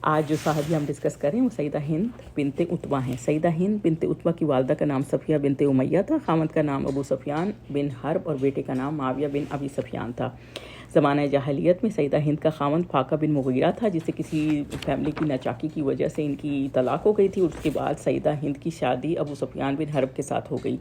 آج جو صحابی ہم ڈسکس کریں وہ سیدہ ہند بنت عتبہ ہیں۔ سیدہ ہند بنت عتبہ کی والدہ کا نام صفیہ بنت امیہ تھا، خامد کا نام ابو سفیان بن حرب اور بیٹے کا نام معاویہ بن ابی سفیان تھا۔ زمانہ جاہلیت میں سیدہ ہند کا خامد فاقہ بن مغیرہ تھا، جس سے کسی فیملی کی ناچاکی کی وجہ سے ان کی طلاق ہو گئی تھی، اور اس کے بعد سیدہ ہند کی شادی ابو سفیان بن حرب کے ساتھ ہو گئی،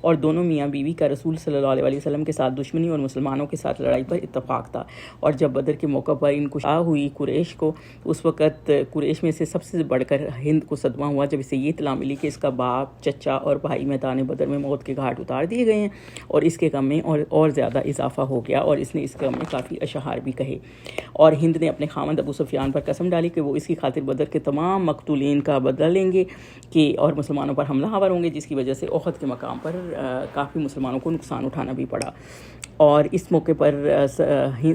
اور دونوں میاں بیوی کا رسول صلی اللہ علیہ وسلم کے ساتھ دشمنی اور مسلمانوں کے ساتھ لڑائی پر اتفاق تھا۔ اور جب بدر کے موقع پر ان کو شاہ ہوئی قریش کو، اس وقت قریش میں سے سب سے بڑھ کر ہند کو صدمہ ہوا جب اسے یہ اطلاع ملی کہ اس کا باپ، چچا اور بھائی میدان بدر میں موت کے گھاٹ اتار دیے گئے ہیں، اور اس کے غم میں اور زیادہ اضافہ ہو گیا، اور اس نے اس غم میں کافی اشعار بھی کہے، اور ہند نے اپنے خامد ابو سفیان پر قسم ڈالی کہ وہ اس کی خاطر بدر کے تمام مقتولین کا بدلہ لیں گے اور مسلمانوں پر حملہ آور ہوں گے، جس کی وجہ سے احد کے مقام پر کافی مسلمانوں کو نقصان اٹھانا بھی پڑا۔ اور اس موقع پر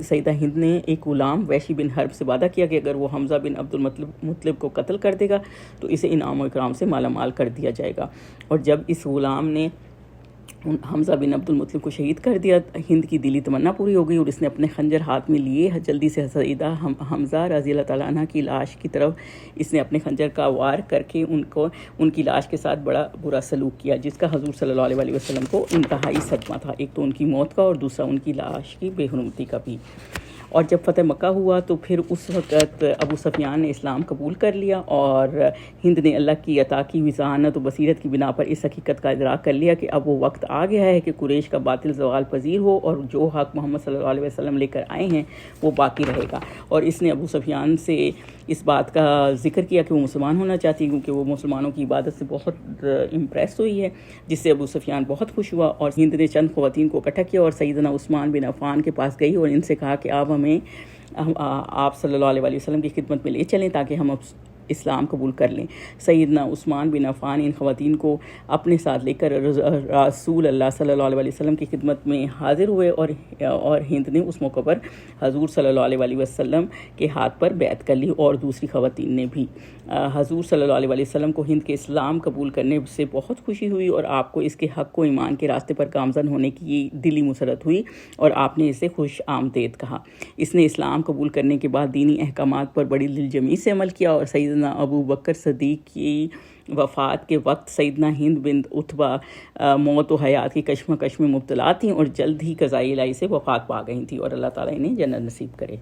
سیدہ ہند نے ایک غلام وحشی بن حرب سے وعدہ کیا کہ اگر وہ حمزہ بن عبد المطلب کو قتل کر دے گا تو اسے انعام و اکرام سے مالا مال کر دیا جائے گا۔ اور جب اس غلام نے حمزہ بن عبد المطلب کو شہید کر دیا، ہند کی دلی تمنا پوری ہو گئی، اور اس نے اپنے خنجر ہاتھ میں لیے جلدی سے سیدہ حمزہ رضی اللہ تعالیٰ عنہ کی لاش کی طرف اس نے اپنے خنجر کا وار کر کے ان کی لاش کے ساتھ بڑا برا سلوک کیا، جس کا حضور صلی اللہ علیہ وسلم کو انتہائی صدمہ تھا، ایک تو ان کی موت کا اور دوسرا ان کی لاش کی بے حرمتی کا بھی۔ اور جب فتح مکہ ہوا تو پھر اس وقت ابو سفیان نے اسلام قبول کر لیا، اور ہند نے اللہ کی عطا کی ہوئی ذہانت و بصیرت کی بنا پر اس حقیقت کا ادراک کر لیا کہ اب وہ وقت آ گیا ہے کہ قریش کا باطل زوال پذیر ہو، اور جو حق محمد صلی اللہ علیہ وسلم لے کر آئے ہیں وہ باقی رہے گا۔ اور اس نے ابو سفیان سے اس بات کا ذکر کیا کہ وہ مسلمان ہونا چاہتی ہے، کیونکہ وہ مسلمانوں کی عبادت سے بہت امپریس ہوئی ہے، جس سے ابو سفیان بہت خوش ہوا، اور ہند نے چند خواتین کو اکٹھا کیا اور سیدنا عثمان بن عفان کے پاس گئی اور ان سے کہا کہ آپ صلی اللہ علیہ وسلم کی خدمت میں لے چلیں تاکہ ہم اسلام قبول کر لیں۔ سیدنا عثمان بن عفان ان خواتین کو اپنے ساتھ لے کر رسول اللہ صلی اللہ علیہ وسلم کی خدمت میں حاضر ہوئے، اور ہند نے اس موقع پر حضور صلی اللہ علیہ وسلم کے ہاتھ پر بیعت کر لی، اور دوسری خواتین نے بھی۔ حضور صلی اللہ علیہ وسلم کو ہند کے اسلام قبول کرنے سے بہت خوشی ہوئی، اور آپ کو اس کے حق و ایمان کے راستے پر گامزن ہونے کی دلی مسرت ہوئی، اور آپ نے اسے خوش آمدید کہا۔ اس نے اسلام قبول کرنے کے بعد دینی احکامات پر بڑی دلجمی سے عمل کیا، اور سیدنا ابو بکر صدیق کی وفات کے وقت سیدنا ہند بنت عتبہ موت و حیات کی کشمکش میں مبتلا تھیں، اور جلد ہی قضائے الہی سے وفات پا گئی تھیں، اور اللہ تعالیٰ انہیں جنت نصیب کرے۔